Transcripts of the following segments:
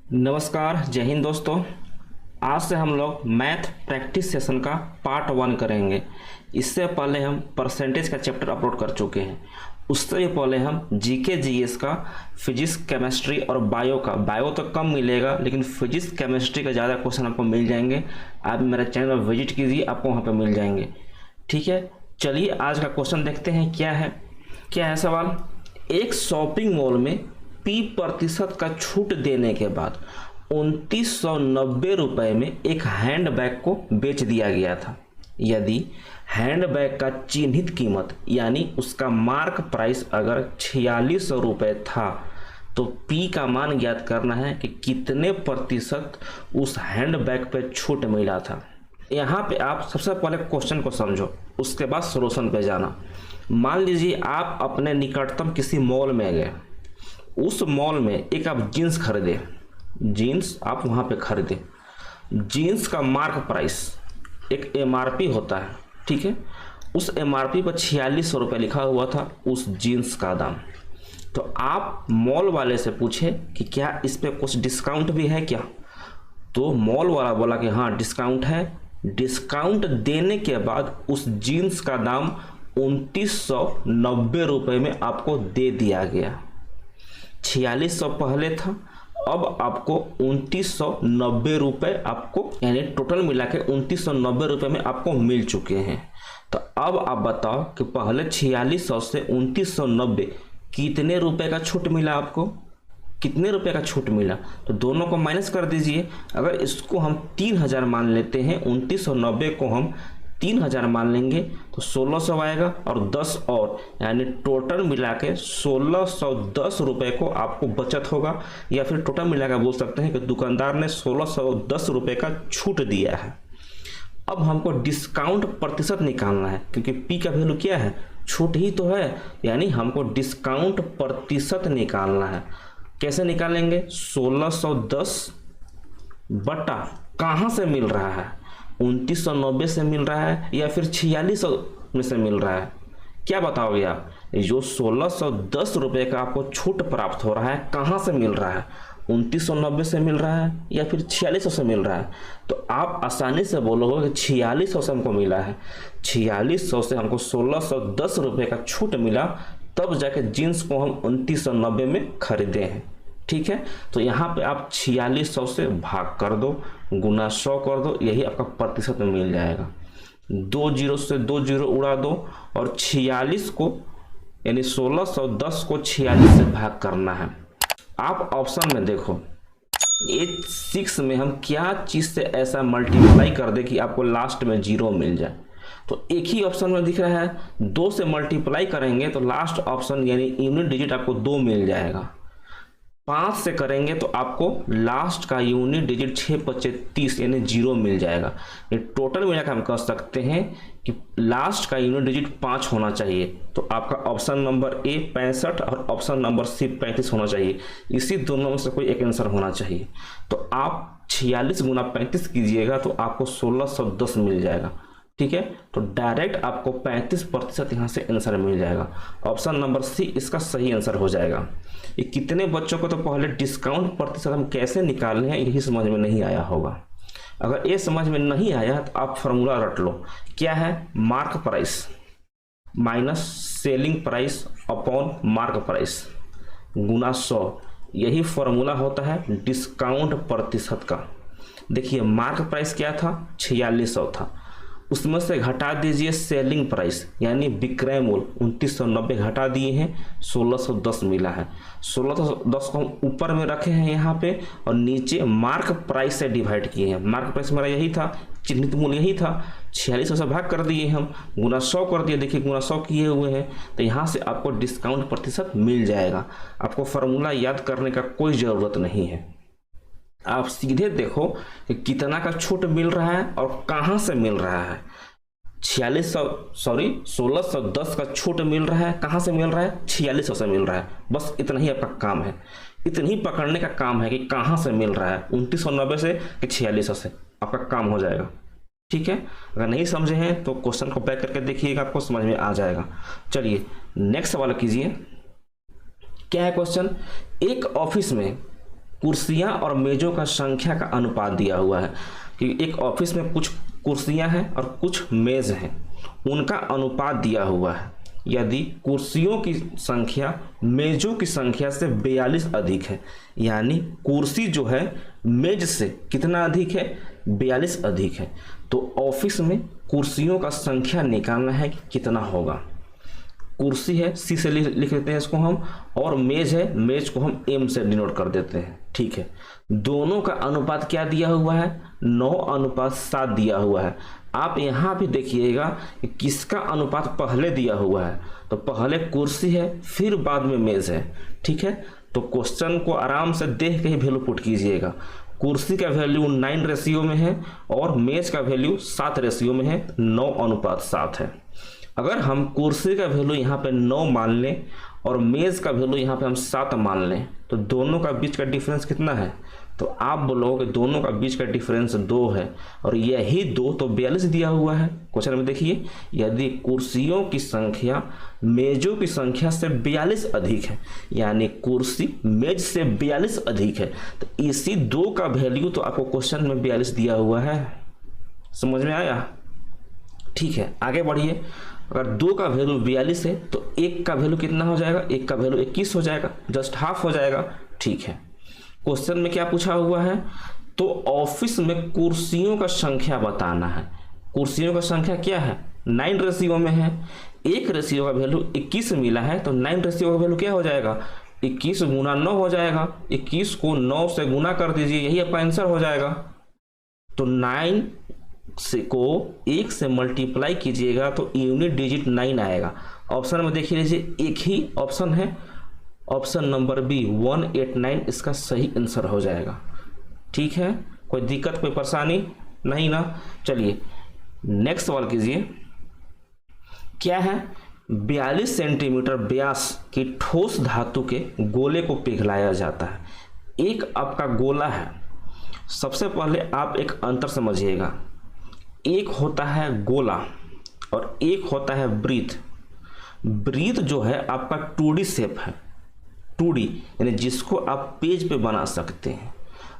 नमस्कार, जय हिंद दोस्तों। आज से हम लोग मैथ प्रैक्टिस सेशन का पार्ट 1 करेंगे। इससे पहले हम परसेंटेज का चैप्टर अपलोड कर चुके हैं। उससे भी पहले हम जीके जीएस का फिजिक्स, केमिस्ट्री और बायो का, बायो तो कम मिलेगा लेकिन फिजिक्स केमिस्ट्री का ज़्यादा क्वेश्चन आपको मिल जाएंगे। आप मेरे चैनल पर विजिट कीजिए, आपको वहाँ पर मिल जाएंगे। ठीक है, चलिए आज का क्वेश्चन देखते हैं। क्या है सवाल। एक शॉपिंग मॉल में P% का छूट देने के बाद 2990 रुपये में एक हैंडबैग को बेच दिया गया था। यदि हैंडबैग का चिन्हित कीमत यानी उसका मार्क प्राइस अगर 4600 रुपये था तो P का मान ज्ञात करना है कि कितने प्रतिशत उस हैंडबैग पे छूट मिला था। यहाँ पे आप सबसे पहले क्वेश्चन को समझो, उसके बाद सॉल्यूशन पे जाना। मान लीजिए आप अपने निकटतम किसी मॉल में गए, उस मॉल में एक आप जीन्स खरीदे, जीन्स आप वहाँ पे खरीदे। जीन्स का मार्क प्राइस एक MRP होता है, ठीक है। उस MRP पर 4600 रुपये लिखा हुआ था उस जीन्स का दाम। तो आप मॉल वाले से पूछे कि क्या इस पे कुछ डिस्काउंट भी है क्या। तो मॉल वाला बोला कि हाँ डिस्काउंट है। डिस्काउंट देने के बाद उस जीन्स का दाम 2990 रुपये में आपको दे दिया गया। 4600 पहले था, अब आपको 2990 रुपये आपको, यानी टोटल मिला के 2990 रुपये में आपको मिल चुके हैं। तो अब आप बताओ कि पहले 4600 से 2990 कितने रुपए का छूट मिला आपको, कितने रुपए का छूट मिला। तो दोनों को माइनस कर दीजिए। अगर इसको हम 3000 मान लेते हैं, 2990 को हम 3000 मान लेंगे तो 1600 आएगा और 10 और, यानी टोटल मिला के 1610 रुपये को आपको बचत होगा। या फिर टोटल मिला के बोल सकते हैं कि दुकानदार ने 1610 रुपये का छूट दिया है। अब हमको डिस्काउंट प्रतिशत निकालना है, क्योंकि P का वैल्यू क्या है, छूट ही तो है, यानी हमको डिस्काउंट प्रतिशत निकालना है। कैसे निकालेंगे, 1610 बटा कहाँ से मिल रहा है, 2990 से मिल रहा है या फिर 4600 में से मिल रहा है। क्या बताओगे आप, जो 1610 रुपये का आपको छूट प्राप्त हो रहा है कहाँ से मिल रहा है, 2990 से मिल रहा है या फिर 4600 से मिल रहा है। तो आप आसानी से बोलोगे कि 4600 से हमको मिला है। 4600 से हमको 1610 रुपये का छूट मिला, तब जाके जीन्स को हम 2990 में खरीदे हैं। ठीक है, तो यहाँ पे आप 4600 से भाग कर दो, गुना 100 कर दो, यही आपका प्रतिशत में मिल जाएगा। 2 जीरो से 2 जीरो उड़ा दो और 46 को, यानी 1610 को 46 से भाग करना है। आप ऑप्शन में देखो, 6 में हम क्या चीज़ से ऐसा मल्टीप्लाई कर दे कि आपको लास्ट में 0 मिल जाए। तो एक ही ऑप्शन में दिख रहा है, 2 से मल्टीप्लाई करेंगे तो लास्ट ऑप्शन यानी यूनिट डिजिट आपको 2 मिल जाएगा। 5 से करेंगे तो आपको लास्ट का यूनिट डिजिट 6×5 30 यानी 0 मिल जाएगा। ये टोटल मिलाकर हम कह सकते हैं कि लास्ट का यूनिट डिजिट 5 होना चाहिए। तो आपका ऑप्शन नंबर A 65 और ऑप्शन नंबर C 35 होना चाहिए। इसी दोनों में से कोई एक आंसर होना चाहिए। तो आप 46 गुना 35 कीजिएगा तो आपको 1610 मिल जाएगा। ठीक है, तो डायरेक्ट आपको 35% यहाँ से आंसर मिल जाएगा। ऑप्शन नंबर C इसका सही आंसर हो जाएगा। ये कितने बच्चों को तो पहले डिस्काउंट प्रतिशत हम कैसे निकालने हैं यही समझ में नहीं आया होगा। अगर ये समझ में नहीं आया तो आप फॉर्मूला रट लो। क्या है, mark price minus selling price upon mark price गुना 100, यही फॉर्मूला होता है डिस्काउंट प्रतिशत का। देखिए मार्क प्राइस क्या था, 4600 था, उसमें से घटा दीजिए सेलिंग प्राइस यानी विक्रय मूल्य 2990 घटा दिए हैं, 1610 मिला है। 1610 को हम ऊपर में रखे हैं यहाँ पे और नीचे मार्क प्राइस से डिवाइड किए हैं। मार्क प्राइस हमारा यही था, चिन्हित मूल्य यही था, 4600 से भाग कर दिए हम, गुना 100 कर दिए। देखिए गुना 100 किए हुए हैं, तो यहाँ से आपको डिस्काउंट प्रतिशत मिल जाएगा। आपको फार्मूला याद करने का कोई ज़रूरत नहीं है। आप सीधे देखो कि कितना का छूट मिल रहा है और कहाँ से मिल रहा है। 1610 का छूट मिल रहा है, कहाँ से मिल रहा है, 4600 से मिल रहा है। बस इतना ही आपका काम है, इतनी ही पकड़ने का काम है कि कहाँ से मिल रहा है, 2990 से कि 4600 से, आपका काम हो जाएगा। ठीक है, अगर नहीं समझे हैं तो क्वेश्चन को बैक करके देखिएगा, आपको समझ में आ जाएगा। चलिए नेक्स्ट सवाल कीजिए। क्या है क्वेश्चन, एक ऑफिस में कुर्सियां और मेजों का संख्या का अनुपात दिया हुआ है कि एक ऑफिस में कुछ कुर्सियां हैं और कुछ मेज हैं, उनका अनुपात दिया हुआ है। यदि कुर्सियों की संख्या मेजों की संख्या से 42 अधिक है, यानी कुर्सी जो है मेज से कितना अधिक है, 42 अधिक है, तो ऑफिस में कुर्सियों का संख्या निकालना है कि कितना होगा। कुर्सी है सी से लिख लेते हैं इसको हम, और मेज है, मेज को हम एम से डिनोट कर देते हैं। ठीक है, दोनों का अनुपात क्या दिया हुआ है, 9:7 दिया हुआ है। आप यहाँ भी देखिएगा कि किसका अनुपात पहले दिया हुआ है, तो पहले कुर्सी है फिर बाद में मेज है। ठीक है, तो क्वेश्चन को आराम से देख के ही वैल्यू पुट कीजिएगा। कुर्सी का वैल्यू 9 रेशियो में है और मेज का वैल्यू 7 रेशियो में है, 9:7 है। अगर हम कुर्सी का वैल्यू यहाँ पे 9 मान लें और मेज का वैल्यू यहाँ पे हम 7 मान लें, तो दोनों का बीच का डिफरेंस कितना है, तो आप बोलोगे दोनों का बीच का डिफरेंस 2 है, और यही 2 तो 42 दिया हुआ है। क्वेश्चन में देखिए, यदि कुर्सियों की संख्या मेजों की संख्या से 42 अधिक है, यानी कुर्सी मेज से 42 अधिक है, तो इसी 2 का वैल्यू तो आपको क्वेश्चन में 42 दिया हुआ है। समझ में आया? ठीक है, आगे बढ़िए। अगर 2 का वैल्यू 42 है तो 1 का वैल्यू कितना हो जाएगा, 1 का वैल्यू 21 हो जाएगा, जस्ट हाफ हो जाएगा। ठीक है, क्वेश्चन में क्या पूछा हुआ है, तो ऑफिस में कुर्सियों का संख्या बताना है। कुर्सियों का संख्या क्या है, 9 रेशियो में है। 1 रेशियो का वैल्यू 21 मिला है, तो 9 रेशियो का वैल्यू क्या हो जाएगा, 21 गुना 9 हो जाएगा। 21 को 9 से गुना कर दीजिए, यही आपका आंसर हो जाएगा। तो 9 को 1 से मल्टीप्लाई कीजिएगा तो यूनिट डिजिट 9 आएगा। ऑप्शन में देखिए लीजिए, एक ही ऑप्शन है, ऑप्शन नंबर बी 189 इसका सही आंसर हो जाएगा। ठीक है, कोई दिक्कत कोई परेशानी नहीं ना। चलिए नेक्स्ट सवाल कीजिए। क्या है, 42 सेंटीमीटर व्यास की ठोस धातु के गोले को पिघलाया जाता है। एक आपका गोला है। सबसे पहले आप एक अंतर समझिएगा, एक होता है गोला और एक होता है वृत्त। वृत्त जो है आपका 2D शेप है, 2D यानी जिसको आप पेज पे बना सकते हैं,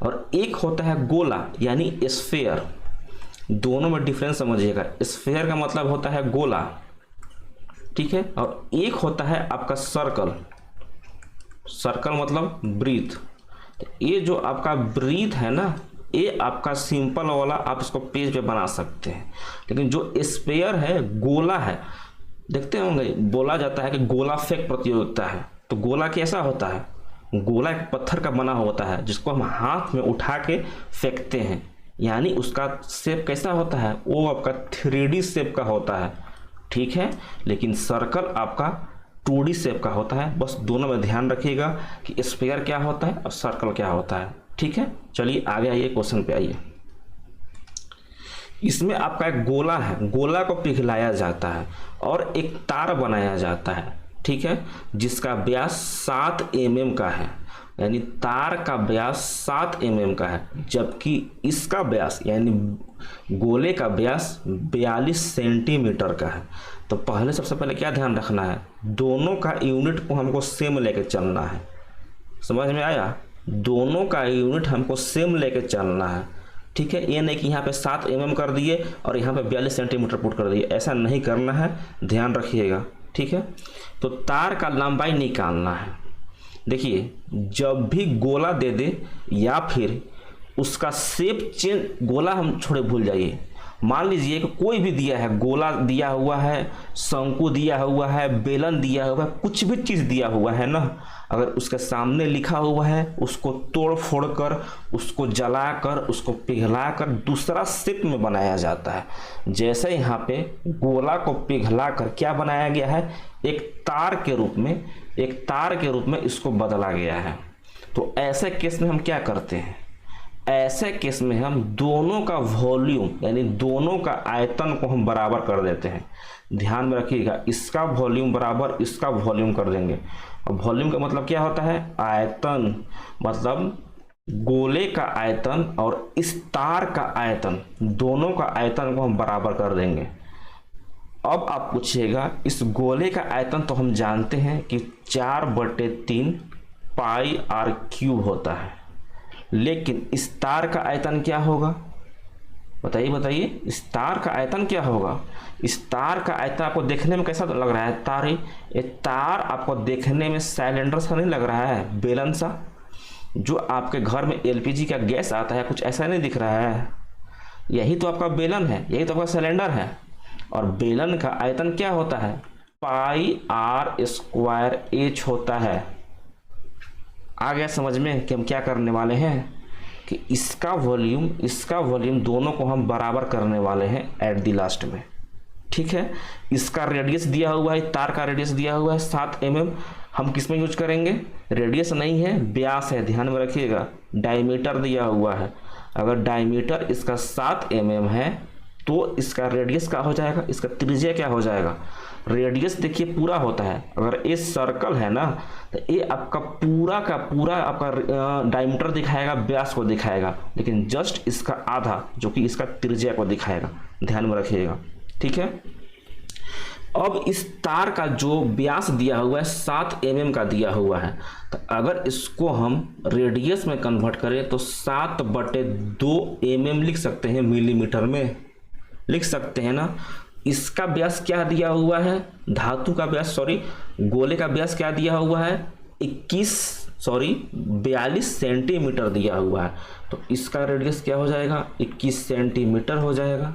और एक होता है गोला यानी स्फेयर। दोनों में डिफरेंस समझिएगा, स्फेयर का मतलब होता है गोला, ठीक है, और एक होता है आपका सर्कल। सर्कल मतलब वृत्त। तो ये जो आपका वृत्त है ना, ये आपका सिंपल वाला आप इसको पेज पे बना सकते हैं, लेकिन जो स्फेयर है, गोला है, देखते होंगे बोला जाता है कि गोला फेंक प्रतियोगिता है। तो गोला कैसा होता है, गोला एक पत्थर का बना होता है जिसको हम हाथ में उठा के फेंकते हैं, यानी उसका शेप कैसा होता है, वो आपका 3D शेप का होता है। ठीक है, लेकिन सर्कल आपका 2D शेप का होता है। बस दोनों में ध्यान रखिएगा कि स्फेयर क्या होता है और सर्कल क्या होता है। ठीक है, चलिए आगे आइए, क्वेश्चन पे आइए। इसमें आपका एक गोला है, गोला को पिघलाया जाता है और एक तार बनाया जाता है, ठीक है, जिसका व्यास 7 mm का है, यानी तार का व्यास 7 mm का है, जबकि इसका व्यास यानी गोले का व्यास 42 सेंटीमीटर का है। तो पहले सबसे पहले क्या ध्यान रखना है, दोनों का यूनिट को हमको सेम लेके चलना है। समझ में आया? दोनों का यूनिट हमको सेम लेके चलना है। ठीक है, ये नहीं कि यहाँ पे 7 mm कर दिए और यहाँ पे 42 सेंटीमीटर पुट कर दिए, ऐसा नहीं करना है, ध्यान रखिएगा। ठीक है, तो तार का लंबाई निकालना है। देखिए, जब भी गोला दे दे या फिर उसका शेप चेंज, गोला हम छोड़े भूल जाइए, मान लीजिए कि कोई भी दिया है, गोला दिया हुआ है, शंकु दिया हुआ है, बेलन दिया हुआ है, कुछ भी चीज़ दिया हुआ है ना, अगर उसके सामने लिखा हुआ है, उसको तोड़ फोड़ कर, उसको जला कर, उसको पिघला कर दूसरा शेप में बनाया जाता है। जैसे यहाँ पे गोला को पिघला कर क्या बनाया गया है, एक तार के रूप में, एक तार के रूप में इसको बदला गया है। तो ऐसे केस में हम क्या करते हैं, ऐसे केस में हम दोनों का वॉल्यूम यानी दोनों का आयतन को हम बराबर कर देते हैं। ध्यान में रखिएगा, इसका वॉल्यूम बराबर इसका वॉल्यूम कर देंगे। और वॉल्यूम का मतलब क्या होता है, आयतन, मतलब गोले का आयतन और इस तार का आयतन, दोनों का आयतन को हम बराबर कर देंगे। अब आप पूछिएगा, इस गोले का आयतन तो हम जानते हैं कि 4/3 पाई r³ होता है, लेकिन इस तार का आयतन क्या होगा, बताइए बताइए, इस तार का आयतन क्या होगा। इस तार का आयतन आपको देखने में कैसा लग रहा है, तार ये तार आपको देखने में सिलेंडर सा नहीं लग रहा है, बेलन सा, जो आपके घर में एलपीजी का गैस आता है, कुछ ऐसा नहीं दिख रहा है। यही तो आपका बेलन है, यही तो आपका सिलेंडर है। और बेलन का आयतन क्या होता है, पाई आर स्क्वायर एच होता है। आ गया समझ में कि हम क्या करने वाले हैं, कि इसका वॉल्यूम दोनों को हम बराबर करने वाले हैं एट द लास्ट में। ठीक है, इसका रेडियस दिया हुआ है, तार का रेडियस दिया हुआ है 7 mm। हम किस में यूज करेंगे, रेडियस नहीं है, व्यास है, ध्यान में रखिएगा। डायमीटर दिया हुआ है, अगर डायमीटर इसका 7 mm है तो इसका रेडियस क्या हो जाएगा, इसका त्रिज्या क्या हो जाएगा। रेडियस देखिए पूरा होता है, अगर ये सर्कल है ना तो ये आपका पूरा का पूरा आपका डायमीटर दिखाएगा, व्यास को दिखाएगा, लेकिन जस्ट इसका आधा जो कि इसका त्रिज्या को दिखाएगा, ध्यान में रखिएगा। ठीक है, अब इस तार का जो व्यास दिया हुआ है 7 mm का दिया हुआ है, तो अगर इसको हम रेडियस में कन्वर्ट करें तो 7/2 mm लिख सकते हैं, मिलीमीटर में लिख सकते हैं ना। इसका व्यास क्या दिया हुआ है, धातु का व्यास, सॉरी गोले का व्यास क्या दिया हुआ है, 42 सेंटीमीटर दिया हुआ है, तो इसका रेडियस क्या हो जाएगा, 21 सेंटीमीटर हो जाएगा।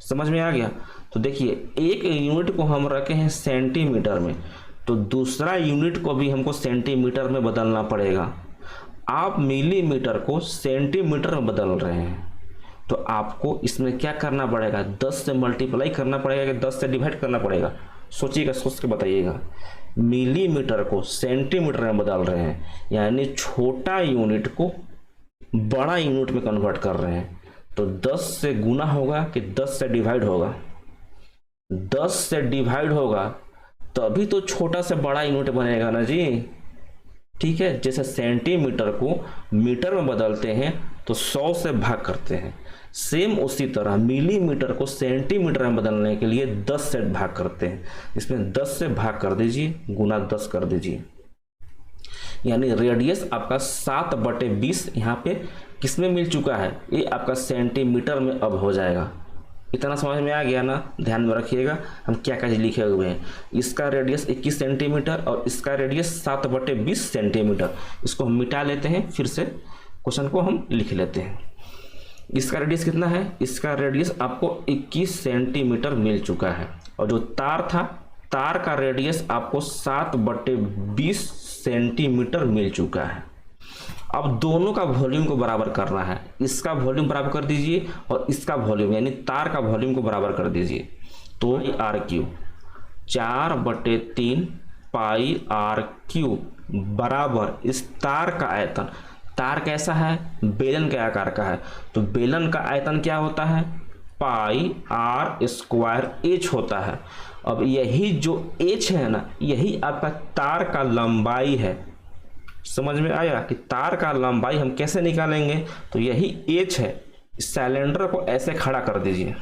समझ में आ गया। तो देखिए एक यूनिट को हम रखे हैं सेंटीमीटर में, तो दूसरा यूनिट को भी हमको सेंटीमीटर में बदलना पड़ेगा। आप मिलीमीटर को सेंटीमीटर में बदल रहे हैं, तो आपको इसमें क्या करना पड़ेगा, 10 से मल्टीप्लाई करना पड़ेगा कि 10 से डिवाइड करना पड़ेगा। सोचिएगा, सोच के बताइएगा। मिलीमीटर को सेंटीमीटर में बदल रहे हैं, यानी छोटा यूनिट को बड़ा यूनिट में कन्वर्ट कर रहे हैं, तो 10 से गुना होगा कि 10 से डिवाइड होगा, 10 से डिवाइड होगा तभी तो छोटा से बड़ा यूनिट बनेगा ना जी। ठीक है, जैसे सेंटीमीटर को मीटर में बदलते हैं तो 100 से भाग करते हैं, सेम उसी तरह मिलीमीटर को सेंटीमीटर में बदलने के लिए 10 से भाग करते हैं। इसमें 10 से भाग कर दीजिए, गुना 10 कर दीजिए, यानी रेडियस आपका 7/20 यहाँ पे किसमें मिल चुका है, ये आपका सेंटीमीटर में अब हो जाएगा। इतना समझ में आ गया ना, ध्यान में रखिएगा हम क्या क्या लिखे हुए हैं। इसका रेडियस 21 सेंटीमीटर और इसका रेडियस 7/20 सेंटीमीटर। इसको हम मिटा लेते हैं, फिर से क्वेश्चन को हम लिख लेते हैं। इसका रेडियस कितना है, इसका रेडियस आपको 21 सेंटीमीटर मिल चुका है, और जो तार था, तार का रेडियस आपको 7/20 सेंटीमीटर मिल चुका है। अब दोनों का वॉल्यूम को बराबर करना है, इसका वॉल्यूम बराबर कर दीजिए और इसका वॉल्यूम यानी तार का वॉल्यूम को बराबर कर दीजिए। तो r³ 4/3 पाई r³ बराबर इस तार का आयतन, तार कैसा है, बेलन के आकार का है, तो बेलन का आयतन क्या होता है, पाई r स्क्वायर h होता है। अब यही जो h है ना, यही आपका तार का लंबाई है। समझ में आया कि तार का लंबाई हम कैसे निकालेंगे, तो यही h है। सिलेंडर को ऐसे खड़ा कर दीजिए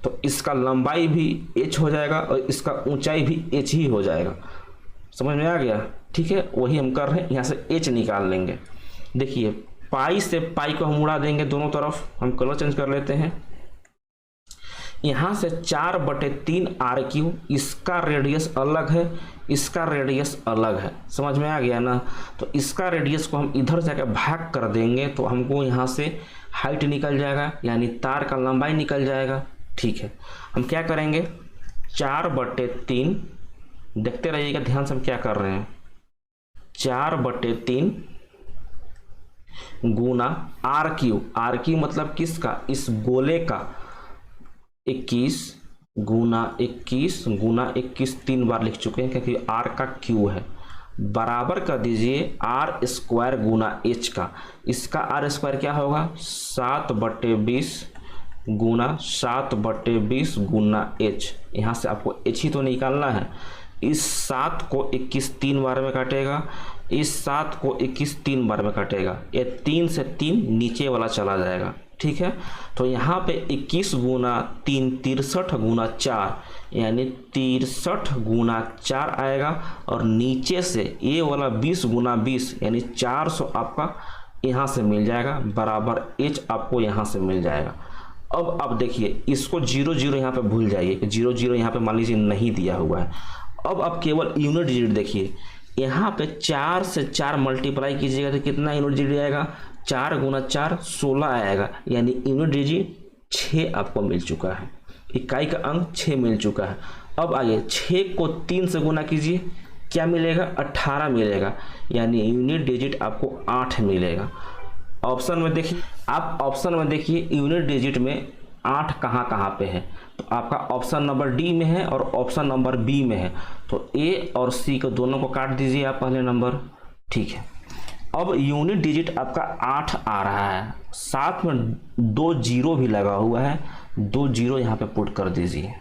तो इसका लंबाई भी h हो जाएगा और इसका ऊंचाई भी h ही हो जाएगा। समझ में आ गया। ठीक है, वही हम कर रहे हैं, यहाँ से h निकाल लेंगे। देखिए पाई से पाई को हम उड़ा देंगे दोनों तरफ, हम कलर चेंज कर लेते हैं। यहाँ से 4/3 r³, इसका रेडियस अलग है, इसका रेडियस अलग है। समझ में आ गया ना। तो इसका रेडियस को हम इधर जाकर भाग कर देंगे तो हमको यहाँ से हाइट निकल जाएगा, यानी तार का लंबाई निकल जाएगा। ठीक है, हम क्या करेंगे, 4/3, देखते रहिएगा ध्यान से हम क्या कर रहे हैं, 4/3 गुना r³ r³ मतलब किसका, इस गोले का, 21 गुना 21 गुना 21 3 बार लिख चुके हैं क्योंकि r का q है, बराबर कर दीजिए r² गुना h का। इसका r² क्या होगा, 7/20 गुना 7/20 गुना h। यहाँ से आपको h ही तो निकालना है। इस 7 को 21 3 बार में काटेगा, इस 7 को 21 3 बार में काटेगा, ये 3 से 3 नीचे वाला चला जाएगा। ठीक है, तो यहाँ पे 21 गुना 3 63 गुना 4, यानी 63 गुना 4 आएगा, और नीचे से ये वाला 20 गुना 20 यानी 400 आपका यहाँ से मिल जाएगा, बराबर h आपको यहाँ से मिल जाएगा। अब आप देखिए इसको 0 0 यहाँ पे भूल जाइए कि 0 0 यहाँ पे मान लीजिए नहीं दिया हुआ है। अब आप केवल यूनिट डिजिट देखिए, यहाँ पे 4 से 4 मल्टीप्लाई कीजिएगा तो कितना यूनिट डिजिट आएगा, 4 गुना 4 16 आएगा, यानी यूनिट डिजिट 6 आपको मिल चुका है, इकाई का अंक 6 मिल चुका है। अब आइए 6 को 3 से गुना कीजिए, क्या मिलेगा, 18 मिलेगा, यानी यूनिट डिजिट आपको 8 मिलेगा। ऑप्शन में देखिए, आप ऑप्शन में देखिए यूनिट डिजिट में 8 कहाँ कहाँ पे है, तो आपका ऑप्शन नंबर डी में है और ऑप्शन नंबर बी में है, तो ए और सी को दोनों को काट दीजिए आप पहले नंबर, ठीक है। अब यूनिट डिजिट आपका 8 आ रहा है, साथ में 2 जीरो भी लगा हुआ है, 2 जीरो यहाँ पे पुट कर दीजिए।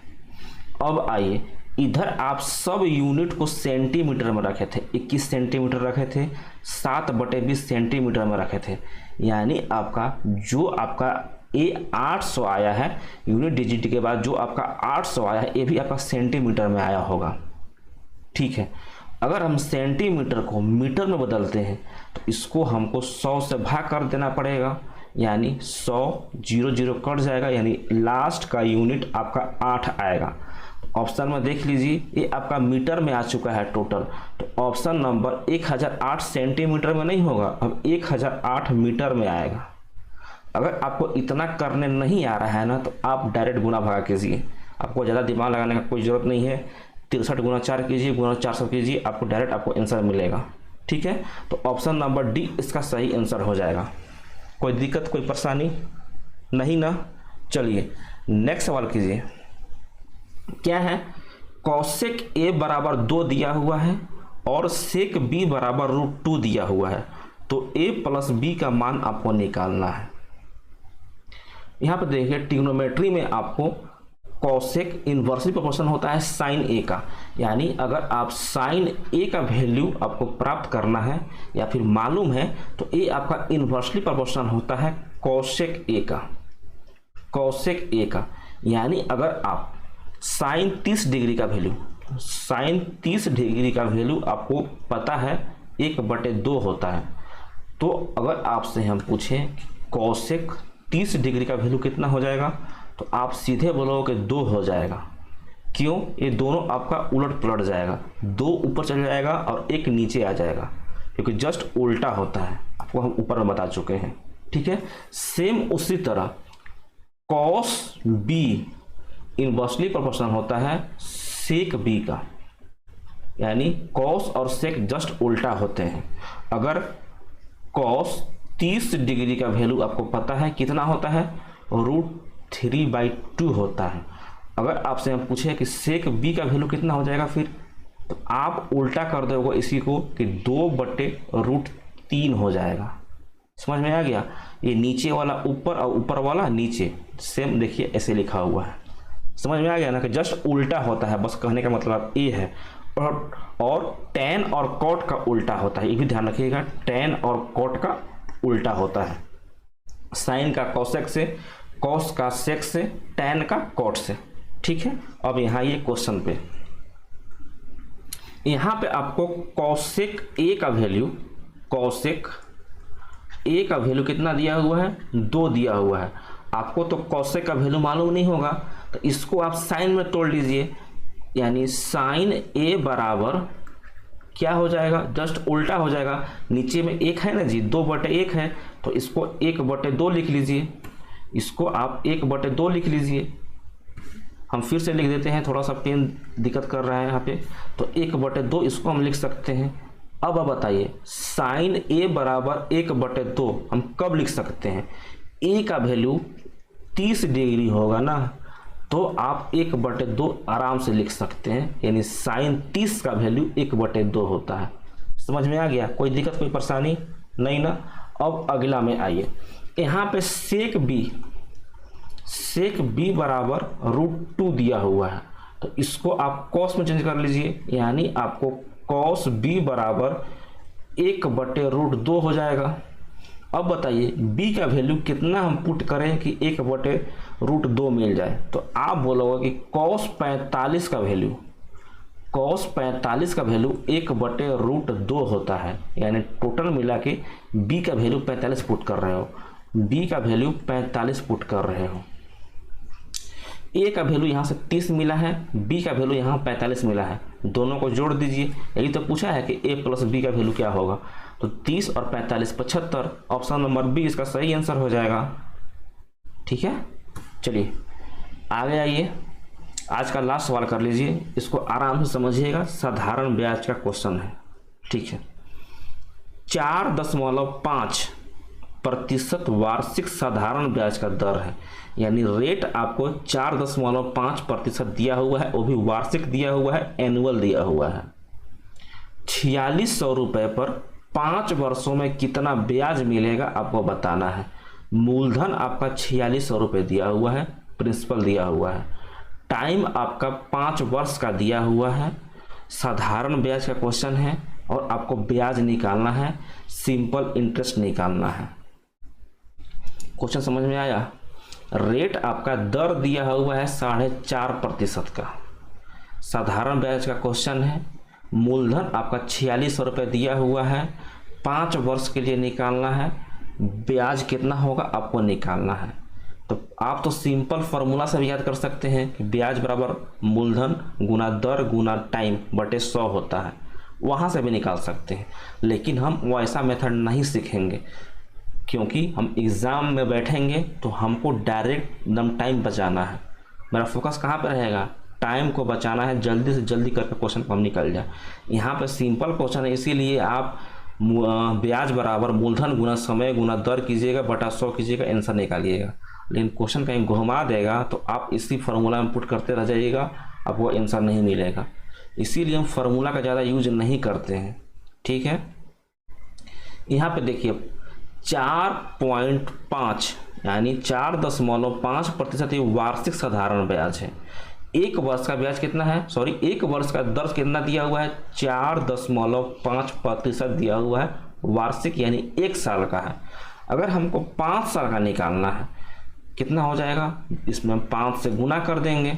अब आइए इधर आप सब यूनिट को सेंटीमीटर में रखे थे, 21 सेंटीमीटर रखे थे, 7/20 सेंटीमीटर में रखे थे, यानी आपका जो आपका ये 800 आया है यूनिट डिजिट के बाद, जो आपका 800 आया है ये भी आपका सेंटीमीटर में आया होगा, ठीक है। अगर हम सेंटीमीटर को मीटर में बदलते हैं तो इसको हमको 100 से भाग कर देना पड़ेगा, यानी 100 0 0 कट जाएगा, यानी लास्ट का यूनिट आपका 8 आएगा। ऑप्शन में देख लीजिए ये आपका मीटर में आ चुका है टोटल, तो ऑप्शन नंबर 1008 सेंटीमीटर में नहीं होगा, अब 1008 मीटर में आएगा। अगर आपको इतना करने नहीं आ रहा है ना तो आप डायरेक्ट गुना भागा कीजिए, आपको ज़्यादा दिमाग लगाने का कोई ज़रूरत नहीं है। 63 गुना 4 कीजिए, गुना 400 कीजिए, आपको डायरेक्ट आपको आंसर मिलेगा, ठीक है। तो ऑप्शन नंबर डी इसका सही आंसर हो जाएगा। कोई दिक्कत कोई परेशानी नहीं ना। चलिए नेक्स्ट सवाल कीजिए, क्या है, कॉसेक ए बराबर 2 दिया हुआ है और सेक बी बराबर √2 दिया हुआ है, तो ए प्लस बी का मान आपको निकालना है। यहाँ पर देखिए ट्रिग्नोमेट्री में आपको कॉसेक इन्वर्सली प्रोपोर्शन होता है साइन ए का, यानी अगर आप साइन ए का वैल्यू आपको प्राप्त करना है या फिर मालूम है तो ए आपका इन्वर्सली प्रोपोर्शन होता है कॉसेक ए का, कॉसेक ए का। यानी अगर आप साइन 30 डिग्री का वैल्यू, साइन 30 डिग्री का वैल्यू आपको पता है 1/2 होता है, तो अगर आपसे हम पूछें कॉसेक 30 डिग्री का वैल्यू कितना हो जाएगा, तो आप सीधे बोलोगे 2 हो जाएगा। क्यों, ये दोनों आपका उलट पलट जाएगा, 2 ऊपर चल जाएगा और 1 नीचे आ जाएगा, क्योंकि जस्ट उल्टा होता है, आपको हम ऊपर में बता चुके हैं, ठीक है। सेम उसी तरह कॉस बी इनवर्सली प्रोपोर्शनल होता है सेक बी का, यानी कॉस और सेक जस्ट उल्टा होते हैं। अगर कॉस 30 डिग्री का वैल्यू आपको पता है कितना होता है, √3/2 होता है। अगर आपसे हम पूछे कि सेक बी का वैल्यू कितना हो जाएगा फिर, तो आप उल्टा कर दोगे इसी को कि 2/√3 हो जाएगा। समझ में आ गया, ये नीचे वाला ऊपर और ऊपर वाला नीचे, सेम देखिए ऐसे लिखा हुआ है। समझ में आ गया ना कि जस्ट उल्टा होता है, बस कहने का मतलब ये है। और टैन और कॉट का उल्टा होता है, ये भी ध्यान रखिएगा, टैन और कॉट का उल्टा होता है। साइन का कॉसेक से, कॉस का सेक से, टैन का कॉट से, ठीक है। अब यहाँ ये क्वेश्चन पे, यहाँ पे आपको कॉसेक ए का वैल्यू, कॉसेक ए का वैल्यू कितना दिया हुआ है, 2 दिया हुआ है। आपको तो कॉसेक का वैल्यू मालूम नहीं होगा, तो इसको आप साइन में तोड़ लीजिए, यानी साइन ए बराबर क्या हो जाएगा, जस्ट उल्टा हो जाएगा। नीचे में 1 है ना जी, 2/1 है, तो इसको 1/2 लिख लीजिए, इसको आप 1/2 लिख लीजिए। हम फिर से लिख देते हैं, थोड़ा सा पेन दिक्कत कर रहा है यहाँ पे, तो 1/2 इसको हम लिख सकते हैं। अब आप बताइए साइन ए बराबर 1/2 हम कब लिख सकते हैं, ए का वैल्यू 30 डिग्री होगा ना, तो आप 1/2 आराम से लिख सकते हैं, यानी साइन 30 का वैल्यू 1/2 होता है। समझ में आ गया, कोई दिक्कत कोई परेशानी नहीं ना। अब अगला में आइए, यहाँ पे सेक बी बराबर √2 दिया हुआ है, तो इसको आप कॉस में चेंज कर लीजिए, यानी आपको कॉस बी बराबर 1/√2 हो जाएगा। अब बताइए b का वैल्यू कितना हम पुट करें कि 1/√2 मिल जाए, तो आप बोलोगे कि cos 45 का वैल्यू, cos 45 का वैल्यू 1/√2 होता है, यानी टोटल मिला के b का वैल्यू 45 पुट कर रहे हो, b का वैल्यू 45 पुट कर रहे हो। a का वैल्यू यहाँ से 30 मिला है, b का वैल्यू यहाँ 45 मिला है, दोनों को जोड़ दीजिए। यही तो पूछा है कि a प्लस b का वैल्यू क्या होगा, तो 30 और 45 75। ऑप्शन नंबर बी इसका सही आंसर हो जाएगा। ठीक है, चलिए आगे आइए, आज का लास्ट सवाल कर लीजिए, इसको आराम से समझिएगा, साधारण ब्याज का क्वेश्चन है। ठीक है, 4.5% वार्षिक साधारण ब्याज का दर है, यानी रेट आपको 4.5% दिया हुआ है, वो भी वार्षिक दिया हुआ है, एनुअल दिया हुआ है। 4600 रुपये पर 5 वर्षों में कितना ब्याज मिलेगा आपको बताना है। मूलधन आपका 4600 रुपये दिया हुआ है, प्रिंसिपल दिया हुआ है, टाइम आपका 5 वर्ष का दिया हुआ है, साधारण ब्याज का क्वेश्चन है और आपको ब्याज निकालना है, सिंपल इंटरेस्ट निकालना है। क्वेश्चन समझ में आया? रेट आपका दर दिया हुआ है 4.5% का, साधारण ब्याज का क्वेश्चन है, मूलधन आपका 4600 रुपये दिया हुआ है, 5 वर्ष के लिए निकालना है, ब्याज कितना होगा आपको निकालना है। तो आप तो सिंपल फार्मूला से भी याद कर सकते हैं कि ब्याज बराबर मूलधन गुना दर गुना टाइम बटे 100 होता है, वहाँ से भी निकाल सकते हैं, लेकिन हम वैसा मेथड नहीं सीखेंगे, क्योंकि हम एग्ज़ाम में बैठेंगे तो हमको डायरेक्ट एकदम टाइम बचाना है। मेरा फोकस कहाँ पर रहेगा? टाइम को बचाना है, जल्दी से जल्दी करके क्वेश्चन को हम निकल जाए। यहाँ पे सिंपल क्वेश्चन है, इसीलिए आप ब्याज बराबर मूलधन गुना समय गुना दर कीजिएगा, बटा 100 कीजिएगा, आंसर निकालिएगा। लेकिन क्वेश्चन कहीं घुमा देगा तो आप इसी फार्मूला में पुट करते रह जाइएगा, आपको आंसर नहीं मिलेगा। इसीलिए हम फार्मूला का ज़्यादा यूज नहीं करते हैं। ठीक है, यहाँ पे देखिए 4.5 यानी 4.5% ये वार्षिक साधारण ब्याज है। एक वर्ष का ब्याज कितना है, सॉरी एक वर्ष का दर कितना दिया हुआ है? 4.5% दिया हुआ है वार्षिक, यानी 1 साल का है। अगर हमको 5 साल का निकालना है, कितना हो जाएगा? इसमें हम 5 से गुना कर देंगे।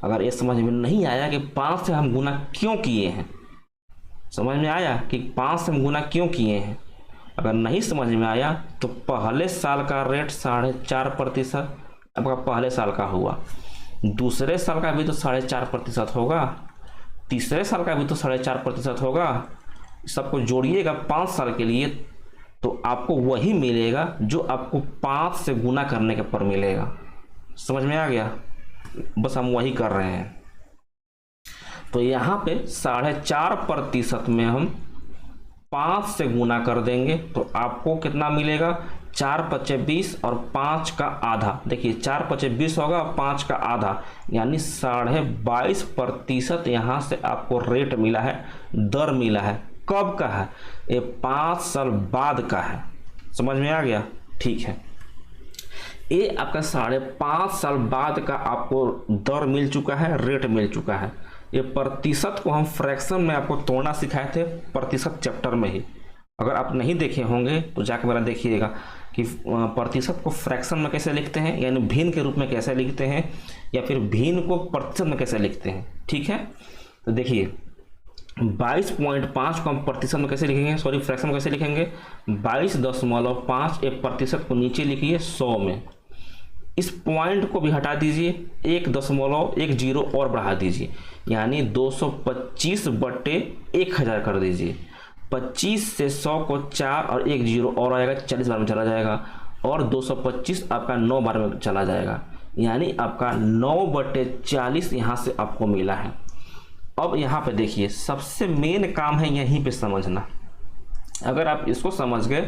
अगर ये समझ में नहीं आया कि 5 से हम गुना क्यों किए हैं, समझ में आया कि 5 से हम गुना क्यों किए हैं? अगर नहीं समझ में आया तो पहले साल का रेट 4.5% आपका पहले साल का हुआ, दूसरे साल का भी तो 4.5% होगा, तीसरे साल का भी तो 4.5% होगा। सबको जोड़िएगा 5 साल के लिए तो आपको वही मिलेगा जो आपको 5 से गुना करने के पर मिलेगा। समझ में आ गया? बस हम वही कर रहे हैं। तो यहाँ पे 4.5% में हम 5 से गुना कर देंगे तो आपको कितना मिलेगा? 4×5 = 20 और 5 का आधा। देखिए 4×5 = 20 होगा, 5 का आधा यानी 22.5% यहाँ से आपको रेट मिला है, दर मिला है। कब का है? ये 5 साल बाद का है। समझ में आ गया? ठीक है, ये आपका 5.5 साल बाद का आपको दर मिल चुका है, रेट मिल चुका है। ये प्रतिशत को हम फ्रैक्शन में आपको तोड़ना सिखाए थे प्रतिशत चैप्टर में ही। अगर आप नहीं देखे होंगे तो जाकर मेरा देखिएगा कि प्रतिशत को फ्रैक्शन में कैसे लिखते हैं, यानी भिन्न के रूप में कैसे लिखते हैं, या फिर भिन्न को प्रतिशत में कैसे लिखते हैं। ठीक है, तो देखिए 22.5 को हम प्रतिशत में कैसे लिखेंगे, सॉरी फ्रैक्शन में कैसे लिखेंगे? 22.5 एक प्रतिशत को नीचे लिखिए 100 में, इस पॉइंट को भी हटा दीजिए, 1.10 और बढ़ा दीजिए, यानी 225/1000 कर दीजिए। 25 से 100 को 4 और 1 0 और आएगा, 40 बार में चला जाएगा, और 225 आपका 9 बार में चला जाएगा, यानी आपका 9/40 यहाँ से आपको मिला है। अब यहाँ पे देखिए सबसे मेन काम है यहीं पे समझना। अगर आप इसको समझ गए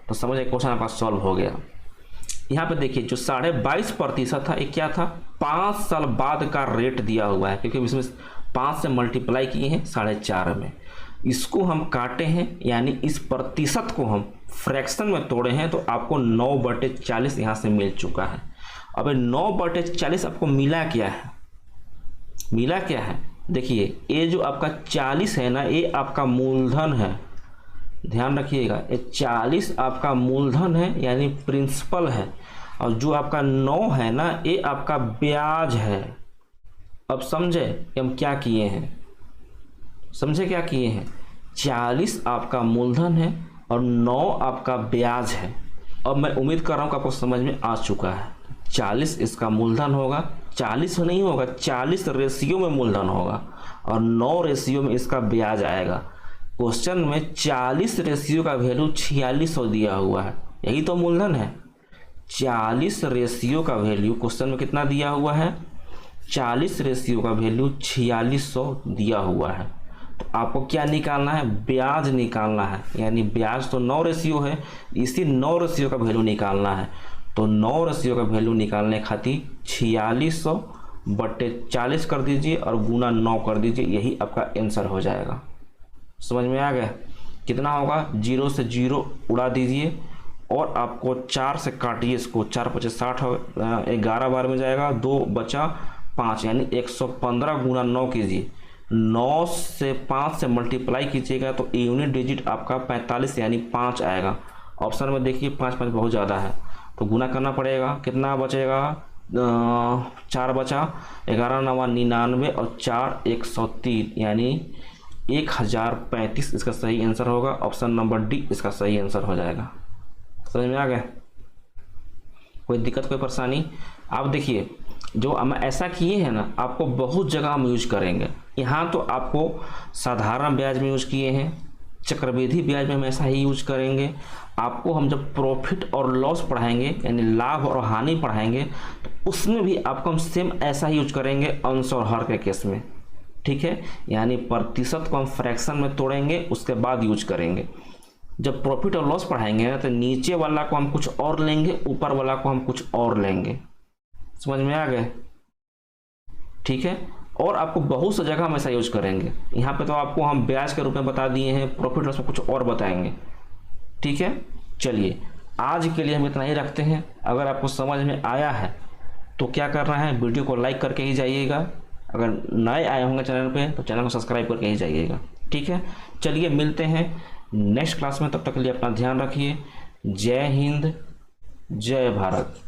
तो समझ क्वेश्चन आपका सॉल्व हो गया। यहाँ पे देखिए जो 22.5% था, ये क्या था? 5 साल बाद का रेट दिया हुआ है, क्योंकि इसमें 5 से मल्टीप्लाई किए हैं 4.5 में। इसको हम काटे हैं, यानी इस प्रतिशत को हम फ्रैक्शन में तोड़े हैं, तो आपको 9/40 यहाँ से मिल चुका है। अब 9/40 आपको मिला क्या है? मिला क्या है? देखिए ये जो आपका 40 है ना, ये आपका मूलधन है, ध्यान रखिएगा, ये 40 आपका मूलधन है यानी प्रिंसिपल है, और जो आपका 9 है ना, ये आपका ब्याज है। अब समझे कि हम क्या किए हैं? समझे क्या किए हैं? 40 आपका मूलधन है और 9 आपका ब्याज है। अब मैं उम्मीद कर रहा हूँ कि आपको समझ में आ चुका है। 40 इसका मूलधन होगा, 40 नहीं होगा, 40 रेशियो में मूलधन होगा और 9 रेशियो में इसका ब्याज आएगा। क्वेश्चन में 40 रेशियो का वैल्यू 4600 दिया हुआ है, यही तो मूलधन है। 40 रेशियो का वैल्यू क्वेश्चन में कितना दिया हुआ है? 40 रेशियो का वैल्यू 4600 दिया हुआ है। तो आपको क्या निकालना है? ब्याज निकालना है। यानी ब्याज तो 9 रेशियो है, इसी 9 रेशियो का वैल्यू निकालना है। तो 9 रेशियो का वैल्यू निकालने खातिर 4600 बटे 40 कर दीजिए और गुना 9 कर दीजिए, यही आपका आंसर हो जाएगा। समझ में आ गया? कितना होगा? 0 से 0 उड़ा दीजिए और आपको 4 से काटिए इसको, 4 × 5 = 60, 11 बार में जाएगा, 2 बचा 5, यानी 115 गुना 9 कीजिए। 9 से 5 से मल्टीप्लाई कीजिएगा तो यूनिट डिजिट आपका 45 यानी 5 आएगा। ऑप्शन में देखिए 5 5 बहुत ज़्यादा है तो गुना करना पड़ेगा। कितना बचेगा? 4 बचा, 11 × 9 = 99 और 4 × 103 यानी 1035 इसका सही आंसर होगा। ऑप्शन नंबर डी इसका सही आंसर हो जाएगा। समझ में आ गया? कोई दिक्कत, कोई परेशानी? आप देखिए, जो हम ऐसा किए हैं ना, आपको बहुत जगह हम यूज करेंगे। यहाँ तो आपको साधारण ब्याज में यूज किए हैं, चक्रवृद्धि ब्याज में हम ऐसा ही यूज करेंगे। आपको हम जब प्रॉफिट और लॉस पढ़ाएंगे यानी लाभ और हानि पढ़ाएंगे तो उसमें भी आपको हम सेम ऐसा ही यूज करेंगे, अंश और हर के केस में। ठीक है, यानी प्रतिशत को हम फ्रैक्शन में तोड़ेंगे, उसके बाद यूज करेंगे। जब प्रॉफिट और लॉस पढ़ाएंगे ना तो नीचे वाला को हम कुछ और लेंगे, ऊपर वाला को हम कुछ और लेंगे। समझ में आ गए? ठीक है, और आपको बहुत सी जगह हम ऐसा यूज करेंगे। यहाँ पे तो आपको हम ब्याज के रूप में बता दिए हैं, प्रॉफिट लॉस में कुछ और बताएंगे। ठीक है, चलिए आज के लिए हम इतना ही रखते हैं। अगर आपको समझ में आया है तो क्या करना है, वीडियो को लाइक करके ही जाइएगा। अगर नए आए होंगे चैनल पे तो चैनल को सब्सक्राइब करके ही जाइएगा। ठीक है, चलिए मिलते हैं नेक्स्ट क्लास में। तब तक के लिए अपना ध्यान रखिए। जय हिंद, जय भारत।